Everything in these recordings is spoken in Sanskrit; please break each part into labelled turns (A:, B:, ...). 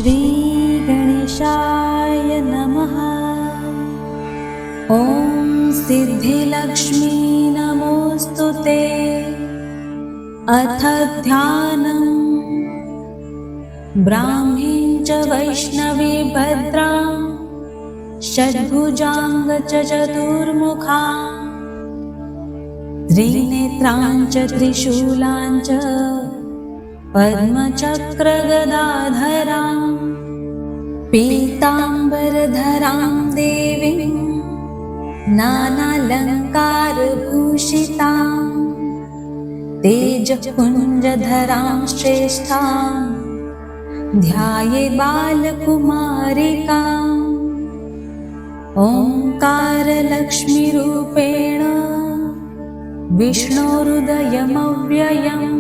A: श्री गणेशाय नमः। ॐ सिद्धिलक्ष्मी नमोस्तुते। अथ ध्यानम्। ब्राह्मीं च वैष्णवी भद्रां षड्भुजां च चतुर्मुखां त्रिनेत्रां च त्रिशूलां च पद्मचक्रगदाधरां पीताम्बरधरां देवीं नानालङ्कारभूषितां तेजःपुञ्जधरां श्रेष्ठां ध्याये बालकुमारिकाम्। ओंकारलक्ष्मीरूपेण विष्णोरुदयमव्ययम्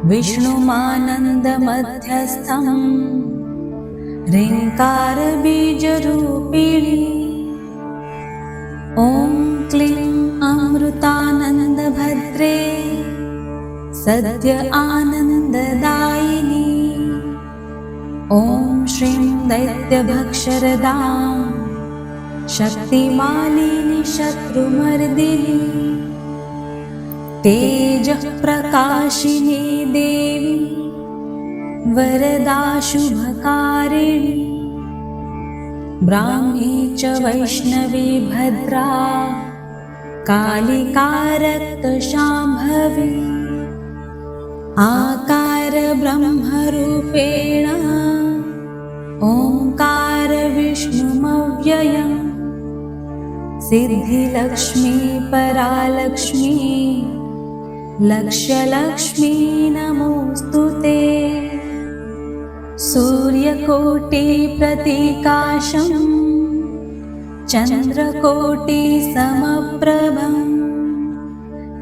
A: विष्णुमानन्दमध्यस्थं ह्रीङ्कारबीजरूपिणी। ॐ क्लीं अमृतानन्दभद्रे सद्य आनन्ददायिनी। ॐ श्रीं दैत्यभक्षरदां शक्तिमालिनी शत्रुमर्दिनी तेजःप्रकाशिनी देवी वरदा शुभकारिणी। ब्राह्मी च वैष्णवी भद्रा कालिका रक्तशाम्भवी आकार ब्रह्मरूपेण ओंकार विष्णुमव्ययम्। सिद्धिलक्ष्मी परालक्ष्मी लक्ष्यलक्ष्मी नमोस्तुते। सूर्यकोटिप्रतिकाशं चन्द्रकोटिसमप्रभं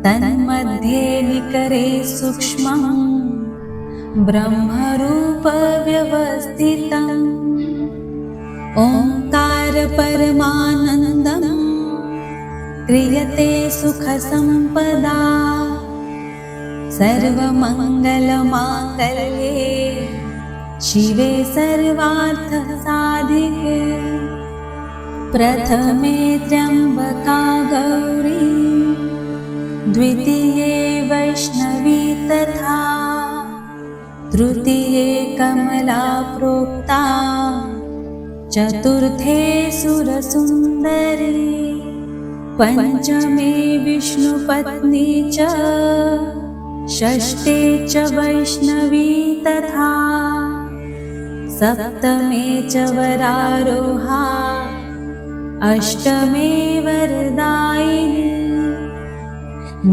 A: तन्मध्ये निकरे सूक्ष्मं ब्रह्मरूपव्यवस्थितम्। ओंकार परमानन्दं क्रियते सुखसम्पदा सर्वमङ्गलमाङ्गल्ये शिवे सर्वार्थसाधिके। प्रथमे त्र्यम्बका गौरी द्वितीये वैष्णवी तथा तृतीये कमला प्रोक्ता चतुर्थे सुरसुन्दरी पंचमे विष्णुपत्नी च षष्ठे च वैष्णवी तथा सप्तमे च वरारोहा अष्टमे वरदायिनी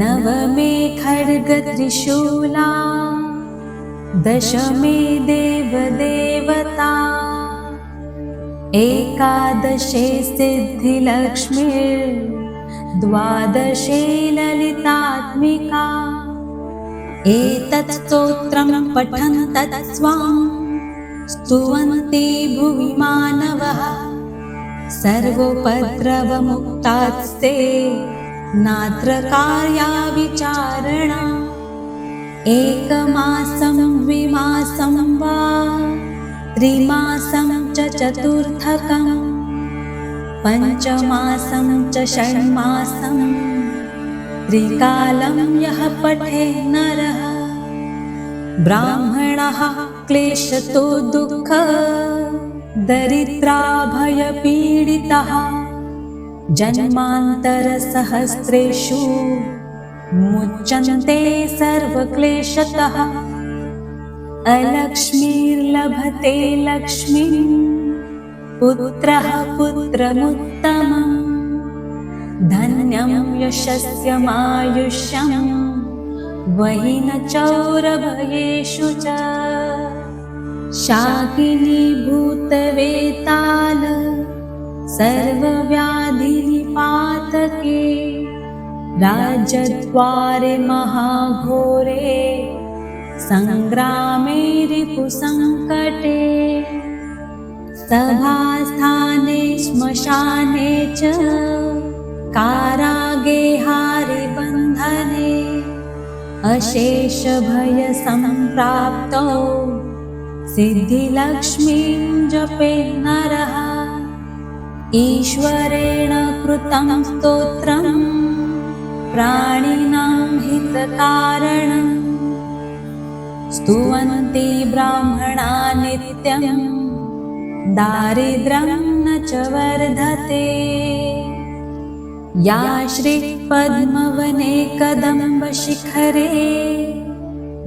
A: नवमे खड्गत्रिशूला दशमे देवदेवता एकादशे सिद्धिलक्ष्मीर्द्वादशे ललितात्मिका। एतत् स्तोत्रं पठन्तः स्वां स्तुवन्ति भुवि मानवः सर्वोपद्रवमुक्तास्ते नात्र कार्या विचारणा। एकमासं द्विमासं वा त्रिमासं च चतुर्थकं पञ्चमासं च षण्मासं त्रिकालं यः पठे नरः ब्राह्मणः क्लेशतो दुःख दरिद्राभयपीडितः जन्मान्तरसहस्रेषु मुच्यन्ते सर्वक्लेशतः। अलक्ष्मीर्लभते लक्ष्मीं पुत्रः पुत्रमुत्तमम् धन्यं यशस्यमायुष्यं वहि न चौरभयेषु च। शाकिनी भूतवेताल सर्वव्याधिनिपातके राजद्वारे महाघोरे संग्रामे रिपुसङ्कटे सभास्थाने श्मशाने च कारागे हारिबन्धने अशेषभयसम्प्राप्तौ सिद्धिलक्ष्मीं जपे नरः ईश्वरेण कृतं स्तोत्रं प्राणिनां हितकारणं स्तुवन्ति ब्राह्मणा नित्यं दारिद्र्यं न च वर्धते। या श्रीपद्मवने कदम्बशिखरे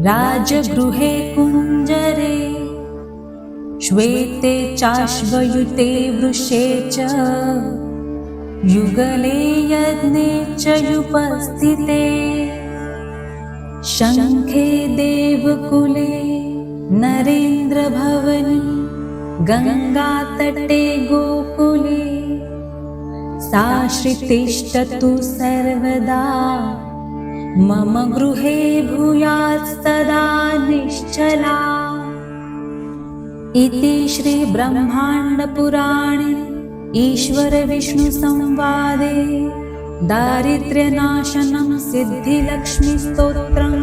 A: राजगृहे कुञ्जरे श्वेते चाश्वयुते वृषे च युगले यज्ञे च युपस्थिते शङ्खे देवकुले नरेन्द्रभवनि गङ्गातटे गोकुले सा श्रीतिष्ठतु सर्वदा मम गृहे भूयात्सदा निश्चला। इति श्रीब्रह्माण्डपुराणे ईश्वरविष्णुसंवादे दारिद्र्यनाशनं सिद्धिलक्ष्मीस्तोत्रं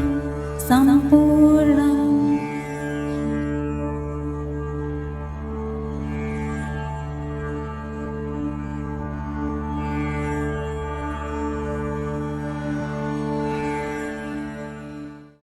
A: सम्पूर्णम्।